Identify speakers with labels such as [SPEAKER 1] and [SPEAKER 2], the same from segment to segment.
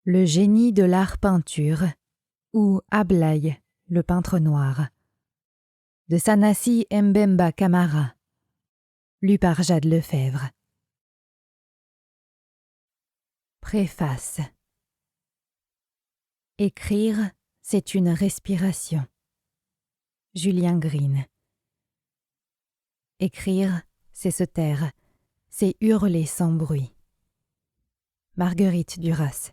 [SPEAKER 1] Le génie de l'art peinture ou Ablaye, le peintre noir de Sanassi Mbemba Camara, lu par Jade Lefebvre. Préface. Écrire, c'est une respiration. Julien Green. Écrire, c'est se taire, c'est hurler sans bruit. Marguerite Duras.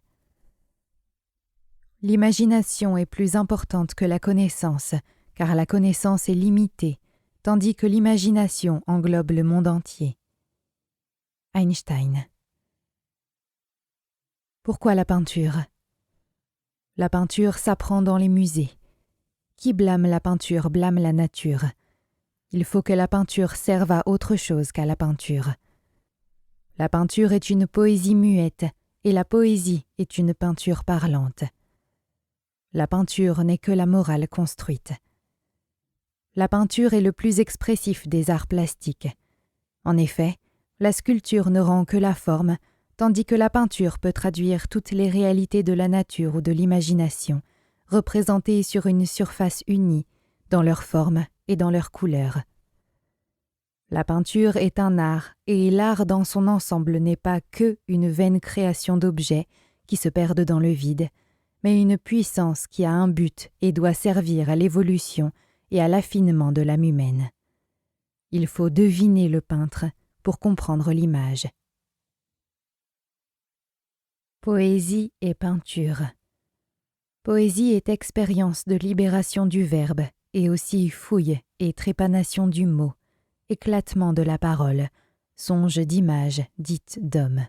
[SPEAKER 1] L'imagination est plus importante que la connaissance, car la connaissance est limitée, tandis que l'imagination englobe le monde entier. Einstein. Pourquoi la peinture ? La peinture s'apprend dans les musées. Qui blâme la peinture blâme la nature. Il faut que la peinture serve à autre chose qu'à la peinture. La peinture est une poésie muette, et la poésie est une peinture parlante. La peinture n'est que la morale construite. La peinture est le plus expressif des arts plastiques. En effet, la sculpture ne rend que la forme, tandis que la peinture peut traduire toutes les réalités de la nature ou de l'imagination, représentées sur une surface unie, dans leur forme et dans leur couleur. La peinture est un art, et l'art dans son ensemble n'est pas que une vaine création d'objets qui se perdent dans le vide, mais une puissance qui a un but et doit servir à l'évolution et à l'affinement de l'âme humaine. Il faut deviner le peintre pour comprendre l'image. Poésie et peinture. Poésie est expérience de libération du verbe et aussi fouille et trépanation du mot, éclatement de la parole, songe d'image dite d'homme.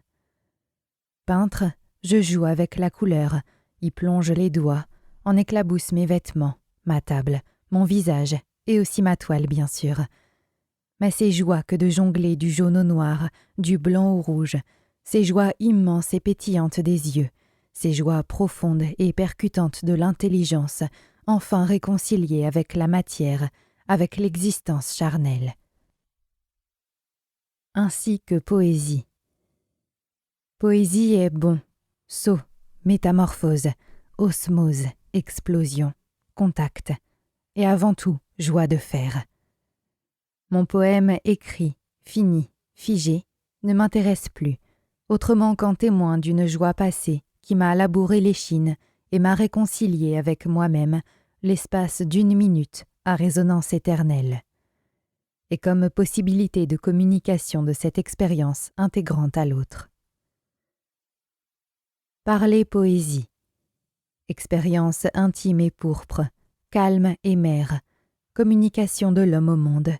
[SPEAKER 1] Peintre, je joue avec la couleur, y plonge les doigts, en éclabousse mes vêtements, ma table, mon visage et aussi ma toile bien sûr. Mais c'est joie que de jongler du jaune au noir, du blanc au rouge, ces joies immenses et pétillantes des yeux, ces joies profondes et percutantes de l'intelligence, enfin réconciliées avec la matière, avec l'existence charnelle. Ainsi que poésie. Poésie est bon, saut, métamorphose, osmose, explosion, contact, et avant tout, joie de faire. Mon poème écrit, fini, figé, ne m'intéresse plus, autrement qu'en témoin d'une joie passée qui m'a labouré l'échine et m'a réconcilié avec moi-même l'espace d'une minute à résonance éternelle. Et comme possibilité de communication de cette expérience intégrante à l'autre. Parler poésie. Expérience intime et pourpre, calme et mère, communication de l'homme au monde,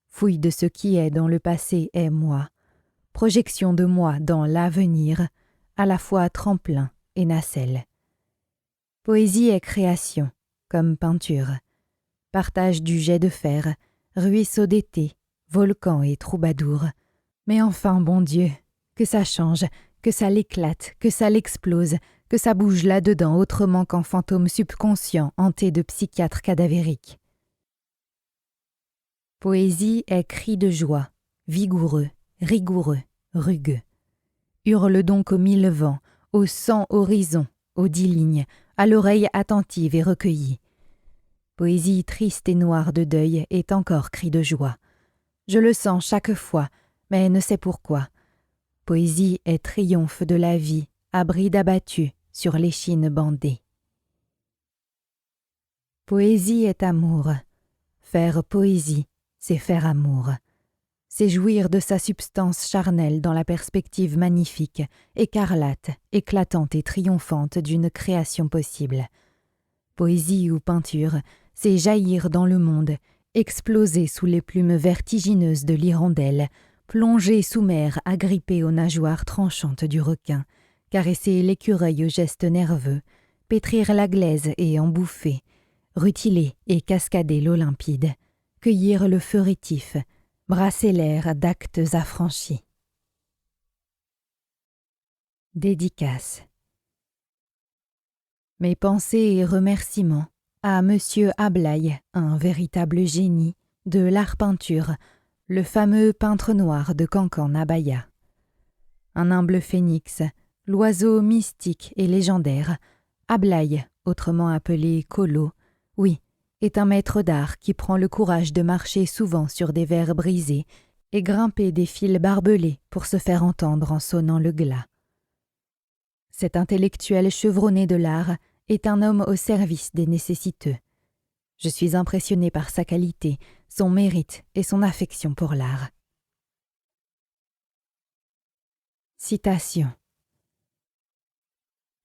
[SPEAKER 1] fouille de ce qui est dans le passé est moi, projection de moi dans l'avenir, à la fois tremplin et nacelle. Poésie est création, comme peinture, partage du jet de fer, ruisseau d'été, volcan et troubadour. Mais enfin, bon Dieu, que ça change, que ça l'éclate, que ça l'explose, que ça bouge là-dedans autrement qu'en fantôme subconscient hanté de psychiatres cadavériques. Poésie est cri de joie, vigoureux, rigoureux, rugueux. Hurle donc aux 1000 vents, aux 100 horizons, aux 10 lignes, à l'oreille attentive et recueillie. Poésie triste et noire de deuil est encore cri de joie. Je le sens chaque fois, mais ne sais pourquoi. Poésie est triomphe de la vie, à bride abattue sur l'échine bandée. Poésie est amour. Faire poésie, c'est faire amour. C'est jouir de sa substance charnelle dans la perspective magnifique, écarlate, éclatante et triomphante d'une création possible. Poésie ou peinture, c'est jaillir dans le monde, exploser sous les plumes vertigineuses de l'hirondelle, plonger sous mer agrippé aux nageoires tranchantes du requin, caresser l'écureuil aux gestes nerveux, pétrir la glaise et en bouffer, rutiler et cascader l'eau limpide, cueillir le feu rétif, brasser l'air d'actes affranchis. Dédicace. Mes pensées et remerciements à Monsieur Ablaye, un véritable génie de l'art-peinture, le fameux peintre noir de Cancan Abaya. Un humble phénix, l'oiseau mystique et légendaire, Ablaï, autrement appelé Colo, oui, est un maître d'art qui prend le courage de marcher souvent sur des verres brisés et grimper des fils barbelés pour se faire entendre en sonnant le glas. Cet intellectuel chevronné de l'art est un homme au service des nécessiteux. Je suis impressionné par sa qualité, son mérite et son affection pour l'art. Citation.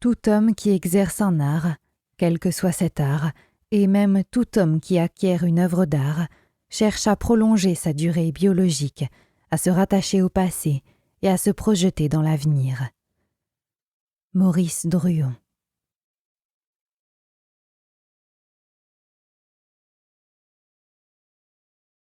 [SPEAKER 1] Tout homme qui exerce un art, quel que soit cet art, et même tout homme qui acquiert une œuvre d'art, cherche à prolonger sa durée biologique, à se rattacher au passé et à se projeter dans l'avenir. Maurice Druon.